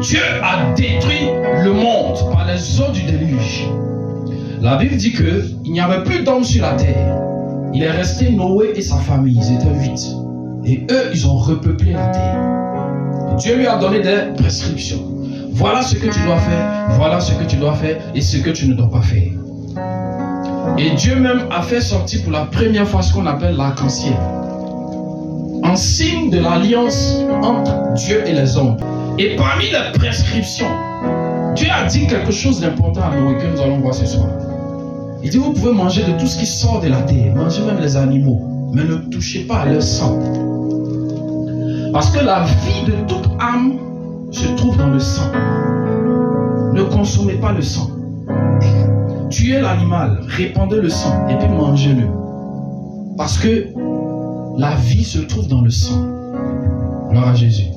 Dieu a détruit le monde par les eaux du déluge. La Bible dit qu'il n'y avait plus d'hommes sur la terre. Il est resté Noé et sa famille, ils étaient 8. Et eux, ils ont repeuplé la terre. Dieu lui a donné des prescriptions. Voilà ce que tu dois faire, voilà ce que tu dois faire et ce que tu ne dois pas faire. Et Dieu même a fait sortir pour la première fois ce qu'on appelle l'arc-en-ciel, en signe de l'alliance entre Dieu et les hommes. Et parmi les prescriptions, Dieu a dit quelque chose d'important à Noé que nous allons voir ce soir. Il dit, vous pouvez manger de tout ce qui sort de la terre, mangez même les animaux, mais ne touchez pas à leur sang. Parce que la vie de toute âme se trouve dans le sang. Ne consommez pas le sang. Tuez l'animal, répandez le sang et puis mangez-le. Parce que la vie se trouve dans le sang. Gloire à Jésus.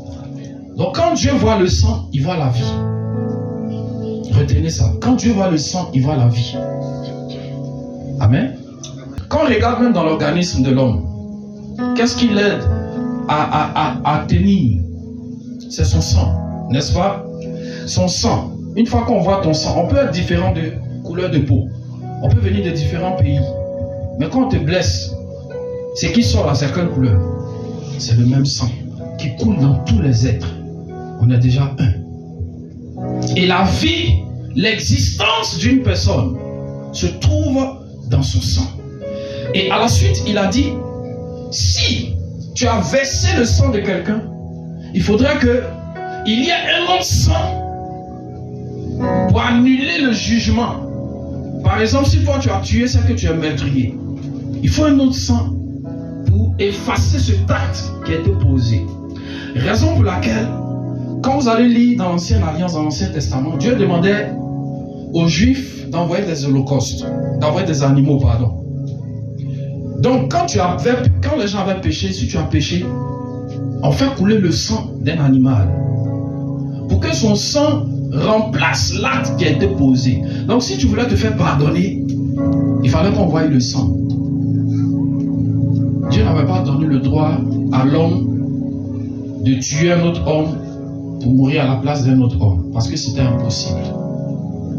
Donc quand Dieu voit le sang, il voit la vie. Retenez ça. Quand Dieu voit le sang, il voit la vie. Amen. Quand on regarde même dans l'organisme de l'homme, qu'est-ce qui l'aide à tenir? C'est son sang, n'est-ce pas? Son sang. Une fois qu'on voit ton sang, on peut être différent de couleur de peau. On peut venir de différents pays. Mais quand on te blesse, c'est qui sort à certaines couleurs? C'est le même sang qui coule dans tous les êtres. On est déjà un. Et la vie, l'existence d'une personne se trouve dans son sang. Et à la suite, il a dit, si tu as versé le sang de quelqu'un, il faudrait qu'il y ait un autre sang pour annuler le jugement. Par exemple, si toi tu as tué, c'est que tu es meurtrier. Il faut un autre sang pour effacer ce acte qui a été posé. Raison pour laquelle, quand vous allez lire dans l'Ancienne Alliance, dans l'Ancien Testament, Dieu demandait aux Juifs d'envoyer des holocaustes, d'envoyer des animaux, pardon. Donc, quand les gens avaient péché, si tu as péché, on fait couler le sang d'un animal pour que son sang remplace l'acte qui a été posé. Donc, si tu voulais te faire pardonner, il fallait qu'on voie le sang. Dieu n'avait pas donné le droit à l'homme de tuer un autre homme pour mourir à la place d'un autre homme, parce que c'était impossible.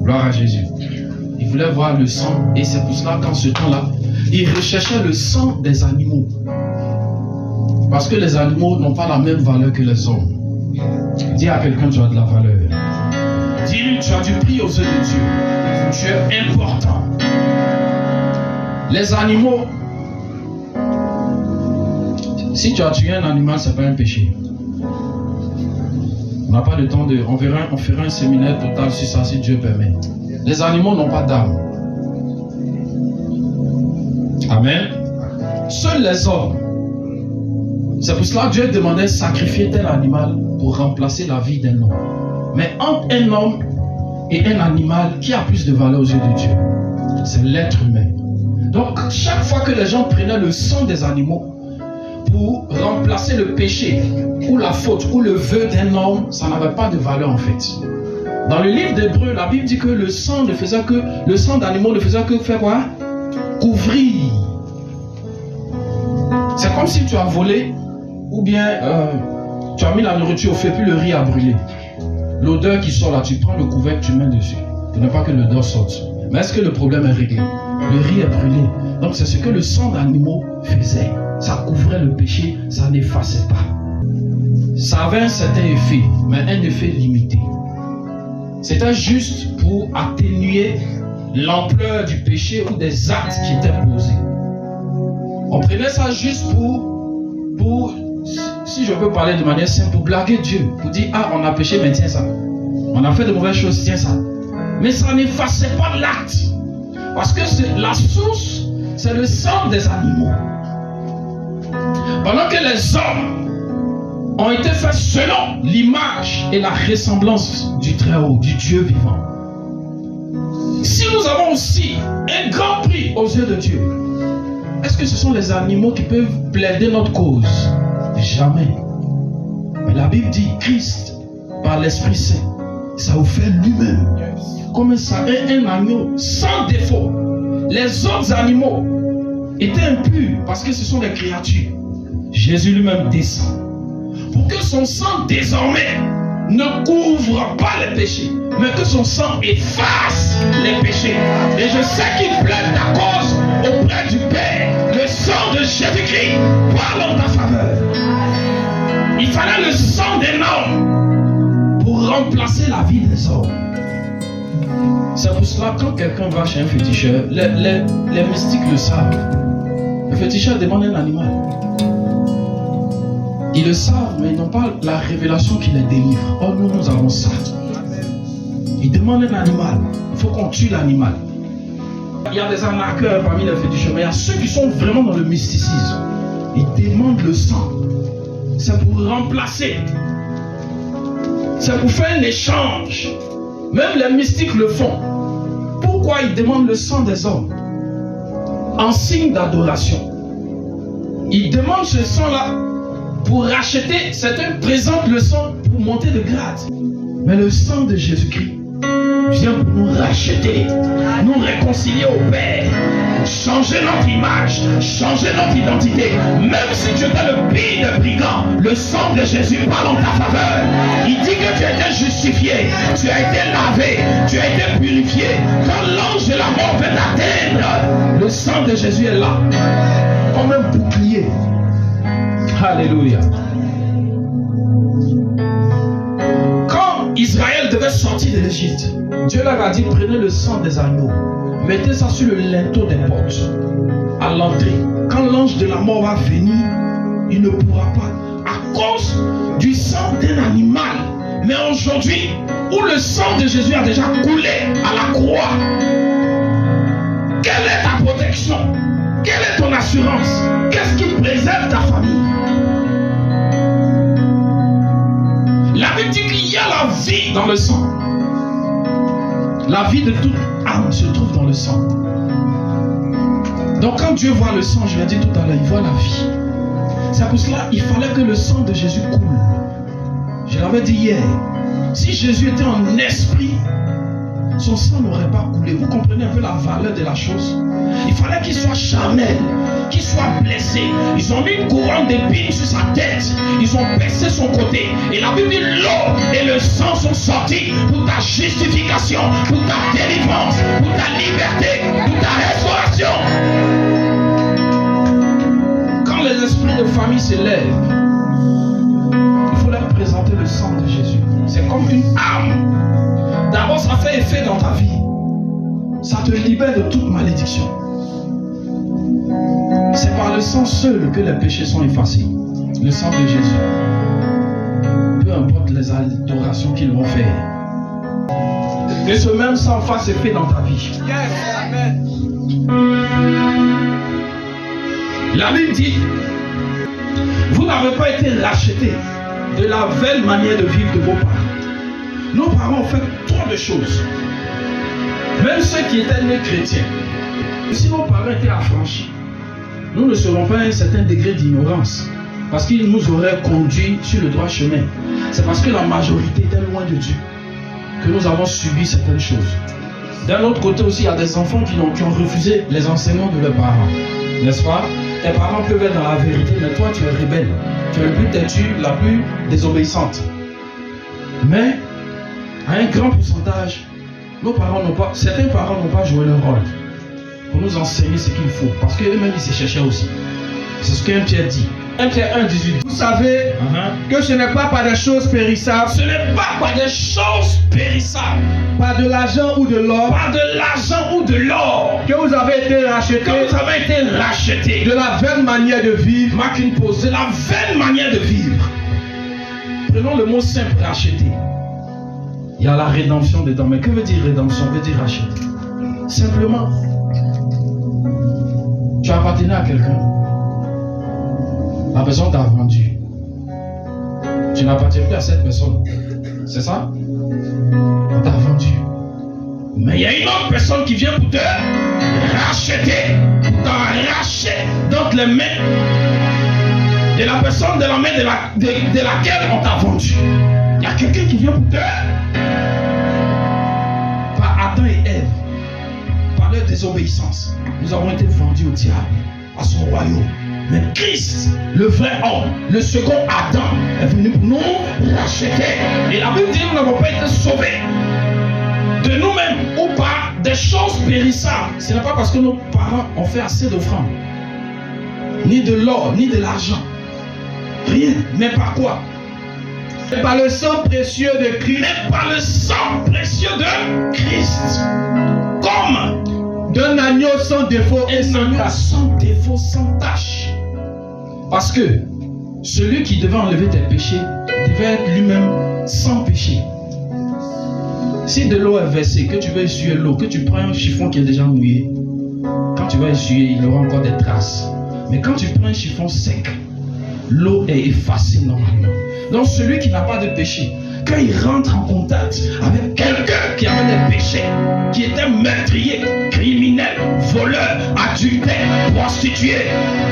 Gloire à Jésus. Il voulait voir le sang, et c'est pour cela qu'en ce temps-là, il recherchait le sang des animaux. Parce que les animaux n'ont pas la même valeur que les hommes. Dis à quelqu'un, tu as de la valeur. Dis-lui, tu as du prix aux yeux de Dieu. Tu es important. Les animaux, si tu as tué un animal, ce n'est pas un péché. On n'a pas le temps de... On fera un séminaire total sur ça, si Dieu permet. Les animaux n'ont pas d'âme. Amen. Seuls les hommes. C'est pour cela que Dieu demandait de sacrifier tel animal pour remplacer la vie d'un homme. Mais entre un homme et un animal, qui a plus de valeur aux yeux de Dieu? C'est l'être humain. Donc, chaque fois que les gens prenaient le sang des animaux pour remplacer le péché, ou la faute, ou le vœu d'un homme, ça n'avait pas de valeur en fait. Dans le livre d'Hébreux, la Bible dit que le sang d'animaux ne faisait que faire quoi? Couvrir. C'est comme si tu as volé, ou bien tu as mis la nourriture au feu, puis le riz a brûlé. L'odeur qui sort là, tu prends le couvercle, tu mets dessus, pour ne pas que l'odeur sorte. Mais est-ce que le problème est réglé? Le riz est brûlé. Donc c'est ce que le sang d'animaux faisait. Ça couvrait le péché, ça n'effaçait pas. Ça avait un certain effet, mais un effet limité. C'était juste pour atténuer l'ampleur du péché ou des actes qui étaient posés. On prenait ça juste pour, si je peux parler de manière simple, pour blaguer Dieu. Pour dire, ah, on a péché, mais tiens ça. On a fait de mauvaises choses, tiens ça. Mais ça n'effaçait pas l'acte. Parce que la source, c'est le sang des animaux. Pendant que les hommes ont été faits selon l'image et la ressemblance du Très-Haut, du Dieu vivant. Si nous avons aussi un grand prix aux yeux de Dieu, est-ce que ce sont les animaux qui peuvent plaider notre cause? Jamais. Mais la Bible dit, Christ, par l'Esprit Saint, ça vous fait lui-même. Comme un agneau sans défaut. Les autres animaux étaient impurs parce que ce sont des créatures. Jésus lui-même descend pour que son sang désormais ne couvre péchés, mais que son sang efface les péchés. Et je sais qu'il plaide ta cause auprès du Père. Le sang de Jésus-Christ parle en ta faveur. Il fallait le sang d'un homme pour remplacer la vie des hommes. C'est pour cela que quand quelqu'un va chez un féticheur, les mystiques le savent. Le féticheur demande un animal. Ils le savent, mais ils n'ont pas la révélation qui les délivre. Oh, nous avons ça. Ils demandent un animal. Il faut qu'on tue l'animal. Il y a des arnaqueurs parmi les féticheurs, mais il y a ceux qui sont vraiment dans le mysticisme. Ils demandent le sang. C'est pour remplacer. C'est pour faire un échange. Même les mystiques le font. Pourquoi ils demandent le sang des hommes? En signe d'adoration. Ils demandent ce sang-là pour racheter. Certains présentent le sang pour monter de grade. Mais le sang de Jésus-Christ vient pour nous racheter, nous réconcilier au Père, changer notre image, changer notre identité. Même si tu étais le pire des brigands, le sang de Jésus parle en ta faveur. Il dit que tu as été justifié, tu as été lavé, tu as été purifié. Quand l'ange de la mort veut t'atteindre, le sang de Jésus est là, comme un bouclier. Alléluia. Quand Israël devait sortir de l'Égypte, Dieu leur a dit, prenez le sang des agneaux, mettez ça sur le linteau des portes, à l'entrée. Quand l'ange de la mort va venir, il ne pourra pas, à cause du sang d'un animal. Mais aujourd'hui, où le sang de Jésus a déjà coulé à la croix, quelle est ta protection? Quelle est ton assurance? Qu'est-ce qui préserve ta famille? La Bible dit qu'il y a la vie dans le sang. La vie de toute âme se trouve dans le sang. Donc quand Dieu voit le sang, je l'ai dit tout à l'heure, il voit la vie. C'est pour cela qu'il fallait que le sang de Jésus coule. Je l'avais dit hier. Si Jésus était en esprit, son sang n'aurait pas coulé. Vous comprenez un peu la valeur de la chose? Il fallait qu'il soit charnel, qu'il soit blessé. Ils ont mis une couronne d'épines sur sa tête. Ils ont baissé son côté. Et la Bible dit l'eau et le sang sont sortis pour ta justification, pour ta délivrance, pour ta liberté, pour ta restauration. Quand les esprits de famille se lèvent, il faut leur présenter le sang de Jésus. C'est comme une arme. D'abord, ça fait effet dans ta vie. Ça te libère de toute malédiction. C'est par le sang seul que les péchés sont effacés. Le sang de Jésus. Peu importe les adorations qu'ils vont faire. Que ce même sang fasse effet dans ta vie. La Bible dit, vous n'avez pas été rachetés de la vaine manière de vivre de vos parents. Nos parents ont fait trop de choses. Même ceux qui étaient nés chrétiens. Si nos parents étaient affranchis, nous ne serons pas à un certain degré d'ignorance. Parce qu'ils nous auraient conduits sur le droit chemin. C'est parce que la majorité était loin de Dieu que nous avons subi certaines choses. D'un autre côté aussi, il y a des enfants qui ont refusé les enseignements de leurs parents. N'est-ce pas? Tes parents peuvent être dans la vérité, mais toi tu es rebelle. Tu es le plus têtu, la plus désobéissante. Mais, à un grand pourcentage, certains parents n'ont pas joué leur rôle pour nous enseigner ce qu'il faut. Parce qu'eux-mêmes, ils se cherchaient aussi. C'est ce qu'un Pierre dit. 1 Pierre 1, 18. Vous savez que ce n'est pas par des choses périssables. Ce n'est pas par des choses périssables. Par de l'argent ou de l'or. Par de l'argent ou de l'or. Que vous avez été rachetés. Que vous avez été rachetés. De la vaine manière de vivre. Marque une pause. De la vaine manière de vivre. Prenons le mot simple, racheter. Il y a la rédemption dedans. Mais que veut dire rédemption? Veut dire racheter. Simplement, tu appartenais à quelqu'un. La personne t'a vendu. Tu n'appartiens plus à cette personne. C'est ça? On t'a vendu. Mais il y a une autre personne qui vient pour te racheter. Pour t'arracher dans les mains de la personne, de la main de laquelle on t'a vendu. Il y a quelqu'un qui vient pour te... Par Adam et Ève, par leur désobéissance, nous avons été vendus au diable, à son royaume. Mais Christ, le vrai homme, le second Adam, est venu pour nous racheter. Et la Bible dit que nous n'avons pas été sauvés périssable, ce n'est pas parce que nos parents ont fait assez d'offrandes, ni de l'or, ni de l'argent. Rien. Mais par quoi? Mais par le sang précieux de Christ. Mais par le sang précieux de Christ. Comme d'un agneau sans défaut et sans tache. Sans défaut, sans tache. Parce que celui qui devait enlever tes péchés devait être lui-même sans péché. Si de l'eau est versée, que tu veux essuyer l'eau, que tu prends un chiffon qui est déjà mouillé, quand tu vas essuyer, il aura encore des traces. Mais quand tu prends un chiffon sec, l'eau est effacée normalement. Donc celui qui n'a pas de péché, quand il rentre en contact avec quelqu'un qui avait des péchés, qui était meurtrier, criminel, voleur, adultère, prostitué,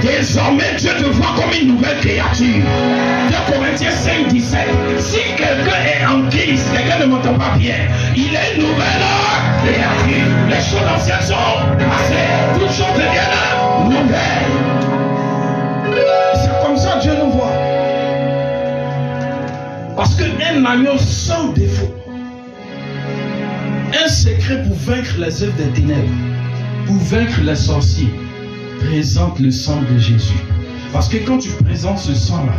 désormais Dieu te voit comme une nouvelle créature. 2 Corinthiens 5, 17. Si quelqu'un est en Christ, quelqu'un ne m'entend pas bien, il est une nouvelle créature. Les choses anciennes sont passées, toutes choses deviennent nouvelles. C'est comme ça que Dieu nous voit. Parce qu'un agneau sans défaut, un secret pour vaincre les œuvres des ténèbres, pour vaincre les sorciers, présente le sang de Jésus. Parce que quand tu présentes ce sang-là,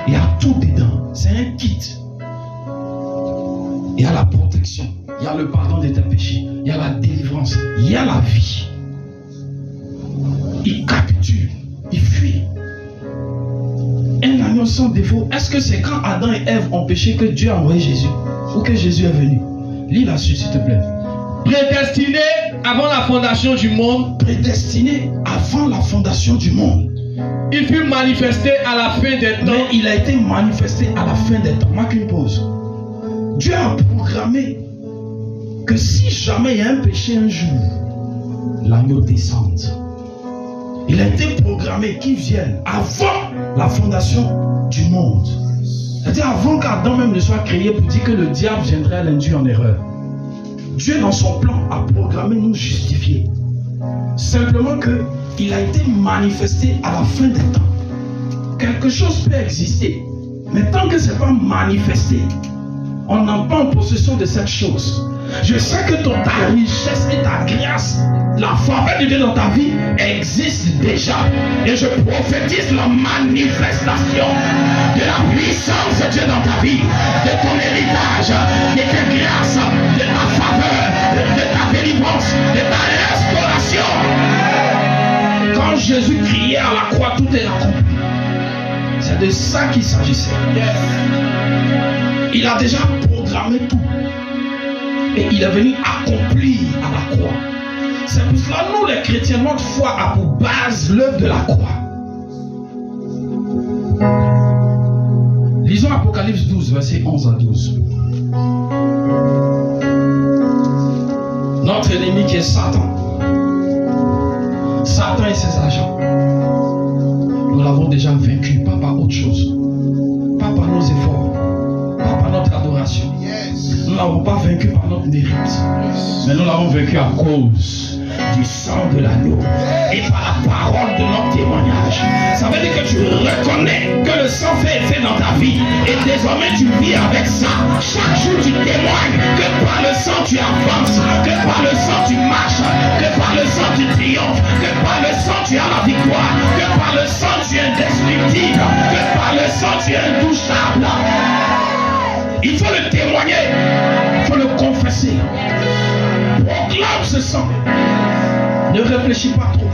il y a tout dedans. C'est un kit. Il y a la protection, il y a le pardon de tes péchés, il y a la délivrance, il y a la vie. Il capture, il fuit. Un agneau sans défaut, est-ce que c'est quand Adam et Ève ont péché que Dieu a envoyé Jésus? Ou que Jésus est venu? Lis là-dessus s'il te plaît. Prédestiné avant la fondation du monde. Prédestiné avant la fondation du monde. Il fut manifesté à la fin des temps. Mais il a été manifesté à la fin des temps. Marque une pause. Dieu a programmé que si jamais il y a un péché un jour, l'agneau descende. Il a été programmé qu'il vienne avant la fondation du monde. C'est-à-dire avant qu'Adam même ne soit créé pour dire que le diable viendrait l'induire en erreur. Dieu dans son plan a programmé nous justifier. Simplement qu'il a été manifesté à la fin des temps. Quelque chose peut exister, mais tant que ce n'est pas manifesté, on n'a pas en possession de cette chose. Je sais que ta richesse et ta grâce, la faveur de Dieu dans ta vie existe déjà. Et je prophétise la manifestation de la puissance de Dieu dans ta vie, de ton héritage, de ta grâce, de ta faveur, de ta délivrance, de ta restauration. Quand Jésus criait à la croix, tout est accompli. C'est de ça qu'il s'agissait. Il a déjà programmé tout. Et il est venu accomplir à la croix. C'est pour cela, nous les chrétiens, notre foi a pour base l'œuvre de la croix. Lisons Apocalypse 12, versets 11 à 12. Notre ennemi qui est Satan. Satan et ses agents. Nous l'avons déjà vaincu, pas par autre chose. Pas par nos efforts. Pas par notre adoration. Nous ne l'avons pas vaincu par notre mérite, mais nous l'avons vaincu à cause du sang de l'agneau et par la parole de notre témoignage. Ça veut dire que tu reconnais que le sang fait effet dans ta vie et désormais tu vis avec ça. Chaque jour tu témoignes que par le sang tu avances, que par le sang tu marches, que par le sang tu triomphes, que par le sang tu as la victoire, que par le sang tu es indestructible, que par le sang tu es intouchable. Il faut le témoigner, il faut le confesser. Proclame ce sang. Ne réfléchis pas trop.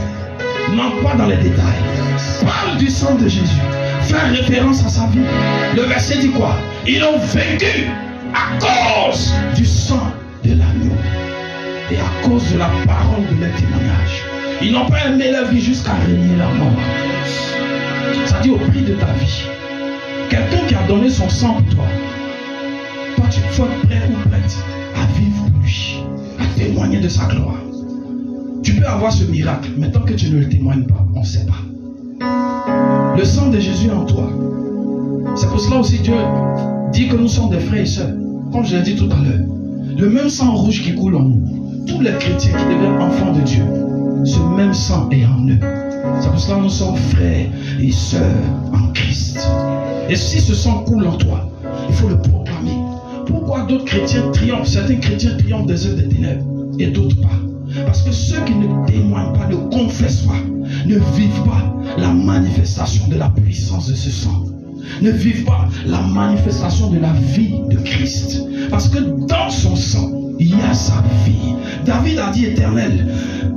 N'entre pas dans les détails. Parle du sang de Jésus. Fais référence à sa vie. Le verset dit quoi? Ils ont vaincu à cause du sang de l'agneau et à cause de la parole de leur témoignage. Ils n'ont pas aimé la vie jusqu'à régner la mort. Ça dit au prix de ta vie. Quelqu'un qui a donné son sang pour toi, tu sois prêt ou prête à vivre pour lui, à témoigner de sa gloire. Tu peux avoir ce miracle, mais tant que tu ne le témoignes pas, on ne sait pas. Le sang de Jésus en toi. C'est pour cela aussi Dieu dit que nous sommes des frères et sœurs. Comme je l'ai dit tout à l'heure, le même sang rouge qui coule en nous, tous les chrétiens qui deviennent enfants de Dieu, ce même sang est en eux. C'est pour cela que nous sommes frères et sœurs en Christ. Et si ce sang coule en toi, il faut le proclamer. Pourquoi d'autres chrétiens triomphent? Certains chrétiens triomphent des œuvres des ténèbres et d'autres pas. Parce que ceux qui ne témoignent pas, ne confessent pas, ne vivent pas la manifestation de la puissance de ce sang, ne vivent pas la manifestation de la vie de Christ. Parce que dans son sang, il y a sa vie. David a dit: Éternel,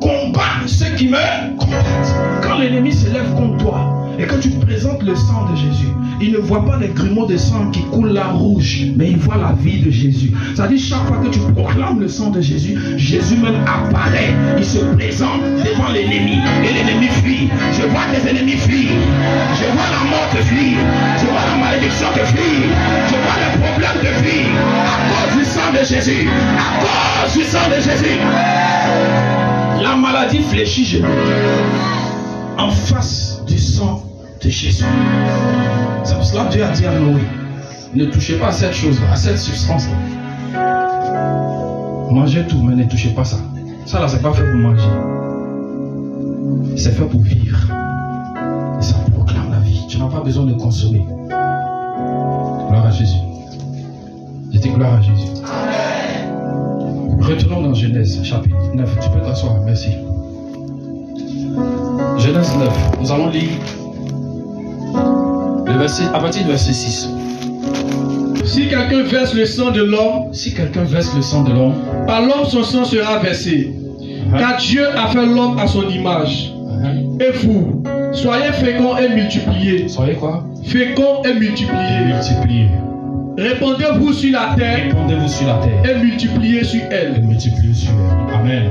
combat ceux qui me combattent. Quand l'ennemi se lève contre toi et que tu présentes le sang de Jésus, il ne voit pas les grumeaux de sang qui coulent là rouge, mais il voit la vie de Jésus. C'est-à-dire, chaque fois que tu proclames le sang de Jésus, Jésus même apparaît, il se présente devant l'ennemi et l'ennemi fuit. Je vois tes ennemis fuir, je vois la mort te fuir, je vois la malédiction te fuir, je vois les problèmes te fuir à cause du sang de Jésus, à cause du sang de Jésus. La maladie fléchit genoux en face du sang de Jésus. C'est pour cela que Dieu a dit à Noé: ne touchez pas à cette chose-là, à cette substance-là. Mangez tout, mais ne touchez pas ça. Ça là, c'est pas fait pour manger. C'est fait pour vivre. Et ça proclame la vie. Tu n'as pas besoin de consommer. Gloire à Jésus. Je dis gloire à Jésus. Amen. Retournons dans Genèse, chapitre 9. Tu peux t'asseoir, merci. Genèse 9. Nous allons lire le verset, à partir du verset 6. Si quelqu'un verse le sang de l'homme, par l'homme son sang sera versé. Car Dieu a fait l'homme à son image. Et vous, soyez féconds et multipliez. Soyez quoi? Féconds et multipliez. Répandez-vous sur la terre. Et multipliez sur elle. Amen.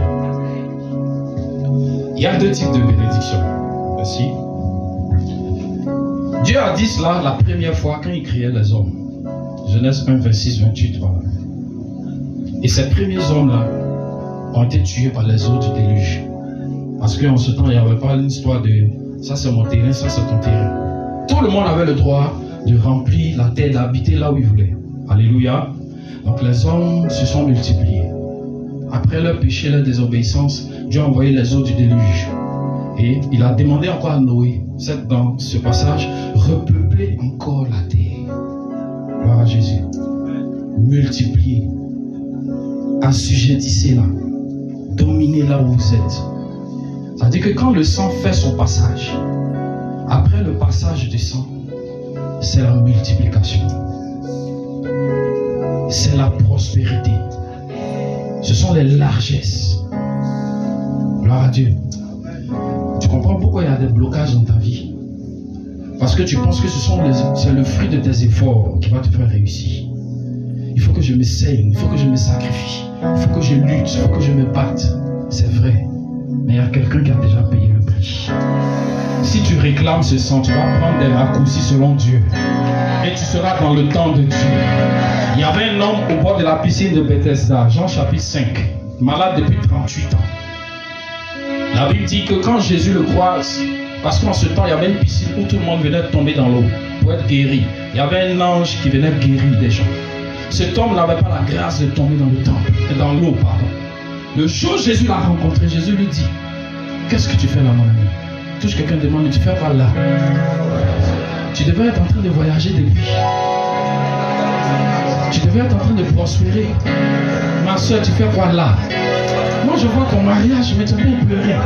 Il y a deux types de bénédictions. Merci. Dieu a dit cela la première fois quand il créait les hommes. Genèse 1, 26, 28. Voilà. Et ces premiers hommes-là ont été tués par les eaux du déluge. Parce qu'en ce temps, il n'y avait pas une histoire de ça c'est mon terrain, ça c'est ton terrain. Tout le monde avait le droit de remplir la terre, d'habiter là où il voulait. Alléluia. Donc les hommes se sont multipliés. Après leur péché, leur désobéissance, Dieu a envoyé les eaux du déluge. Et il a demandé encore à Noé, dans ce passage, repeupler encore la terre. Gloire à Jésus. Multipliez. Assujettissez-la. Dominez là où vous êtes. C'est-à-dire que quand le sang fait son passage, après le passage du sang, c'est la multiplication. C'est la prospérité. Ce sont les largesses. Gloire à Dieu. Tu comprends pourquoi il y a des blocages dans ta vie? Parce que tu penses que c'est le fruit de tes efforts qui va te faire réussir. Il faut que je me saigne, il faut que je me sacrifie, il faut que je lutte, il faut que je me batte. C'est vrai. Mais il y a quelqu'un qui a déjà payé le prix. Si tu réclames ce sang, tu vas prendre des raccourcis selon Dieu. Et tu seras dans le temps de Dieu. Il y avait un homme au bord de la piscine de Bethesda, Jean chapitre 5, malade depuis 38 ans. La Bible dit que quand Jésus le croise, parce qu'en ce temps, il y avait une piscine où tout le monde venait tomber dans l'eau pour être guéri. Il y avait un ange qui venait guérir des gens. Cet homme n'avait pas la grâce de tomber dans le temple, dans l'eau, pardon. Le jour où Jésus l'a rencontré, Jésus lui dit: qu'est-ce que tu fais là, mon ami? Touche quelqu'un, demande: tu fais quoi là? Tu devais être en train de voyager depuis. Tu devais être en train de prospérer. Ma soeur, tu fais quoi là? Moi, je vois ton mariage, mais tu viens pleurer.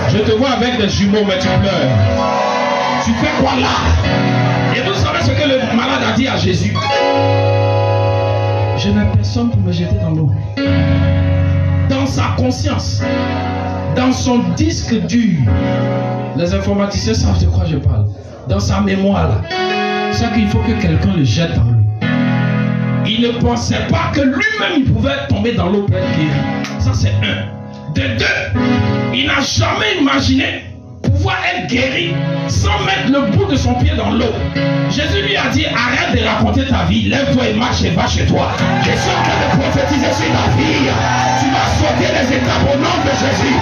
Je te vois avec des jumeaux, mais tu pleures. Tu fais quoi là? Et vous savez ce que le malade a dit à Jésus? Je n'ai personne pour me jeter dans l'eau. Dans sa conscience, dans son disque dur, les informaticiens savent de quoi je parle. Dans sa mémoire là, c'est qu'il faut que quelqu'un le jette dans l'eau. Il ne pensait pas que lui-même il pouvait tomber dans l'eau pour être guéri. Ça c'est un. De deux, il n'a jamais imaginé pouvoir être guéri sans mettre le bout de son pied dans l'eau. Jésus lui a dit: arrête de raconter ta vie, lève-toi et marche et va chez toi. Je suis en train de prophétiser sur ta vie. Tu vas sauter les étapes au nom de Jésus.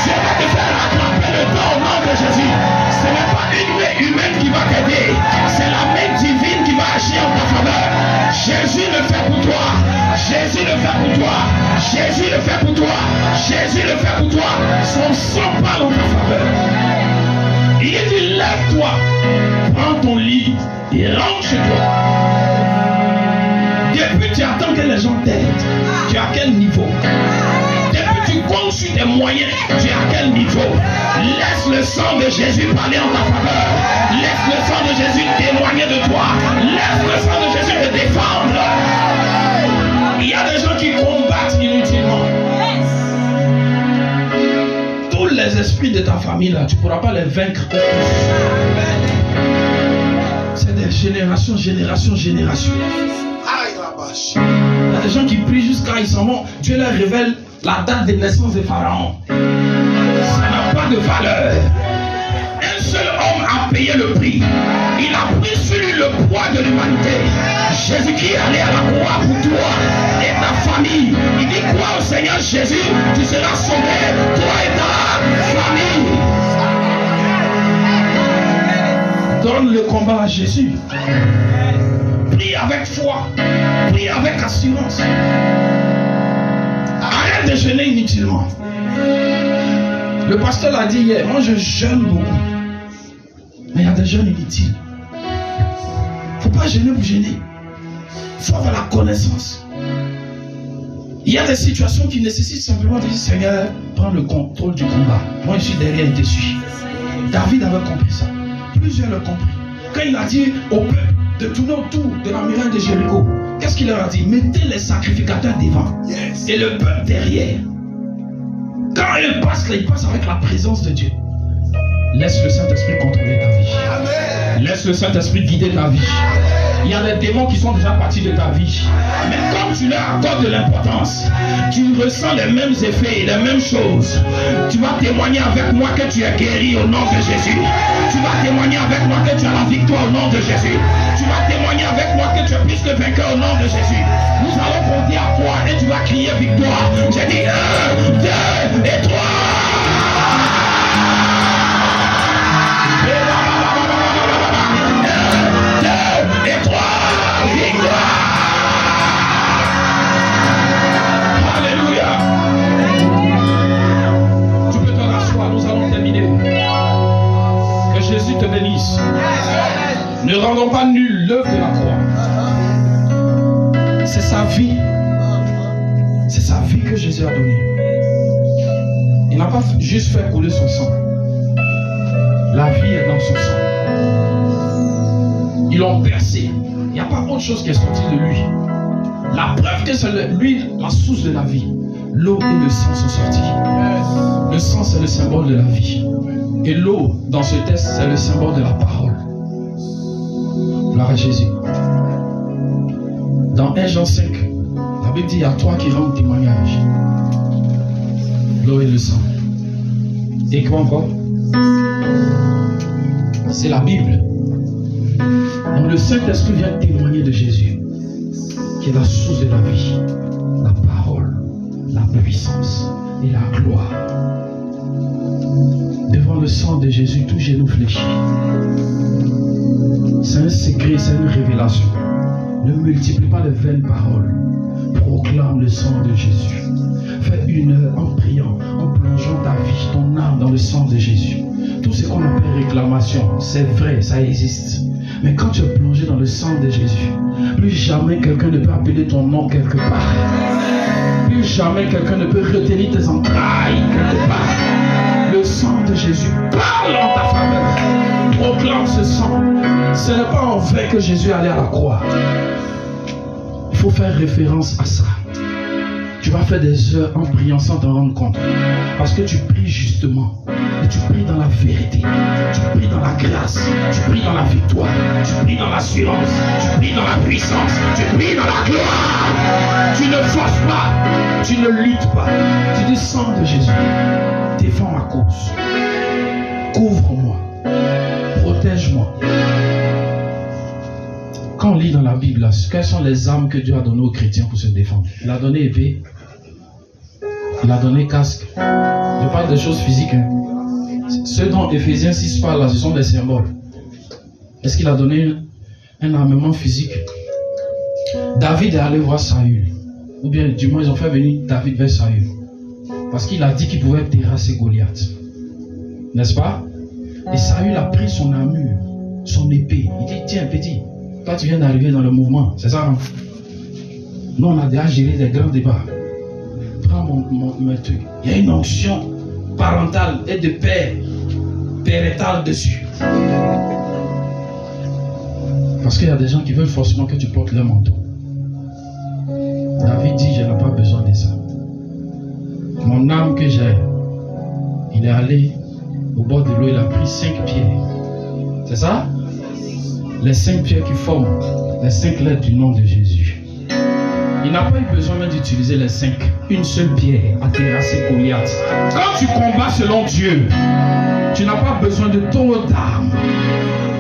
Dieu va te faire attraper le temps au nom de Jésus. Ce n'est pas une main humaine qui va t'aider, c'est la main divine qui va agir en ta faveur. Jésus le fait pour toi. Jésus le fait pour toi. Jésus le fait pour toi. Jésus le fait pour toi. Son sang parle en ta faveur. Il dit: lève-toi, prends ton lit et rentre chez toi. Depuis tu attends que les gens t'aident. Tu es à quel niveau? Depuis tu comptes reçu des moyens. Tu es à quel niveau? Laisse le sang de Jésus parler en ta faveur. Laisse le sang de Jésus témoigner de toi. Laisse le sang de Jésus te défendre. Il y a des gens qui combattent inutilement. Tous les esprits de ta famille là, tu ne pourras pas les vaincre. C'est des générations. Il y a des gens qui prient jusqu'à ils s'en vont. Dieu leur révèle la date de naissance des pharaons. Ça n'a pas de valeur. Un seul homme a payé le prix. Il a pris sur lui le poids de l'humanité. Jésus-Christ est allé à la croix pour toi et ta famille. Il dit quoi au Seigneur Jésus? Tu seras sauvé, toi et ta famille. Donne le combat à Jésus. Prie avec foi. Prie avec assurance. Arrête de jeûner inutilement. Le pasteur l'a dit hier, moi je jeûne beaucoup. Mais il y a des jeûnes inutiles. Il ne faut pas jeûner pour jeûner. Il faut avoir la connaissance. Il y a des situations qui nécessitent simplement de dire, Seigneur, prends le contrôle du combat. Moi je suis derrière et te suis. David avait compris ça. Plusieurs l'ont compris. Quand il a dit au peuple de tourner autour de la muraille de Jéricho, qu'est-ce qu'il leur a dit? Mettez les sacrificateurs devant et le peuple derrière. Quand ils passent avec la présence de Dieu. Laisse le Saint-Esprit contrôler ta vie. Amen. Laisse le Saint-Esprit guider ta vie. Il y a des démons qui sont déjà partis de ta vie. Mais comme tu leur accordes de l'importance, tu ressens les mêmes effets, les mêmes choses. Tu vas témoigner avec moi que tu es guéri au nom de Jésus. Tu vas témoigner avec moi que tu as la victoire au nom de Jésus. Tu vas témoigner avec moi que tu es plus que vainqueur au nom de Jésus. Nous allons compter à toi et tu vas crier victoire. J'ai dit 1, 2 et 3. Alléluia. Tu peux te rasseoir, nous allons terminer. Que Jésus te bénisse. Ne rendons pas nul l'œuvre de la croix. C'est sa vie. C'est sa vie que Jésus a donnée. Il n'a pas juste fait couler son sang. La vie est dans son sang. Ils l'ont percé. Il n'y a pas autre chose qui est sortie de lui. La preuve que c'est lui la source de la vie. L'eau et le sang sont sortis. Le sang, c'est le symbole de la vie. Et l'eau, dans ce texte, c'est le symbole de la parole. Gloire à Jésus. Dans 1 Jean 5, la Bible dit, il y a toi qui rends témoignage. L'eau et le sang. Et quoi encore? C'est la Bible. Donc le Saint-Esprit vient témoigner de Jésus, qui est la source de la vie, la parole, la puissance et la gloire. Devant le sang de Jésus, tout genou fléchit. C'est un secret, c'est une révélation. Ne multiplie pas de vaines paroles. Proclame le sang de Jésus. Fais une heure en priant, en plongeant ta vie, ton âme dans le sang de Jésus. Tout ce qu'on appelle réclamation, c'est vrai, ça existe. Mais quand tu es plongé dans le sang de Jésus, plus jamais quelqu'un ne peut appeler ton nom quelque part. Plus jamais quelqu'un ne peut retenir tes entrailles quelque part. Le sang de Jésus parle en ta faveur. Proclame ce sang. Ce n'est pas en vain que Jésus est allé à la croix. Il faut faire référence à ça. Tu vas faire des heures en priant sans t'en rendre compte. Parce que tu pries justement. Et tu pries dans la vérité. Tu pries dans la grâce. Tu pries dans la victoire. Tu pries dans l'assurance. Tu pries dans la puissance. Tu pries dans la gloire. Tu ne forces pas. Tu ne luttes pas. Tu dis, sang de Jésus, défends ma cause. Couvre-moi. Protège-moi. Quand on lit dans la Bible, là, quelles sont les armes que Dieu a données aux chrétiens pour se défendre? Il a donné épée. Il a donné casque. Je parle des choses physiques. Hein. Ce dont Éphésiens 6 parle là, ce sont des symboles. Est-ce qu'il a donné un armement physique? David est allé voir Saül. Ou bien, du moins, ils ont fait venir David vers Saül. Parce qu'il a dit qu'il pouvait terrasser Goliath. N'est-ce pas? Et Saül a pris son armure, son épée. Il dit, tiens, petit, toi tu viens d'arriver dans le mouvement. C'est ça, non? Nous, on a déjà géré des grands débats. prends mes trucs. Il y a une onction parentale et de père, parental dessus. Parce qu'il y a des gens qui veulent forcément que tu portes leur manteau. David dit, je n'ai pas besoin de ça. Mon âme que j'ai, il est allé au bord de l'eau, il a pris 5 pierres. C'est ça? Les 5 pierres qui forment les 5 lettres du nom de Jésus. Il n'a pas eu besoin même d'utiliser les 5. Une seule pierre a terrassé Goliath. Quand tu combats selon Dieu, tu n'as pas besoin de trop d'armes.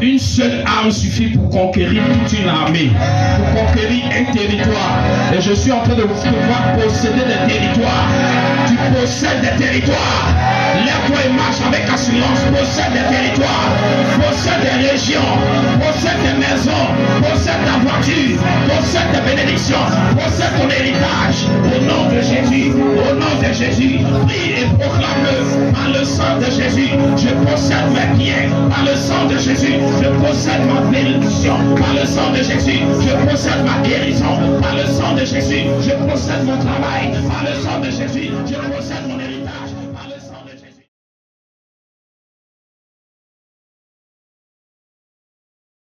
Une seule arme suffit pour conquérir toute une armée, pour conquérir un territoire. Et je suis en train de pouvoir posséder des territoires. Tu possèdes des territoires. Lève-toi et marche avec assurance. Possède des territoires, possède des régions, possède des maisons, possède ta voiture, possède des bénédictions, possède ton héritage. Au nom de Jésus, au nom de Jésus, prie et proclame-le. Par le sang de Jésus, je possède mes biens. Par le sang de Jésus, je possède ma bénédiction. Par le sang de Jésus, je possède ma guérison. Par le sang de Jésus, je possède mon travail. Par le sang de Jésus, je possède mon héritage.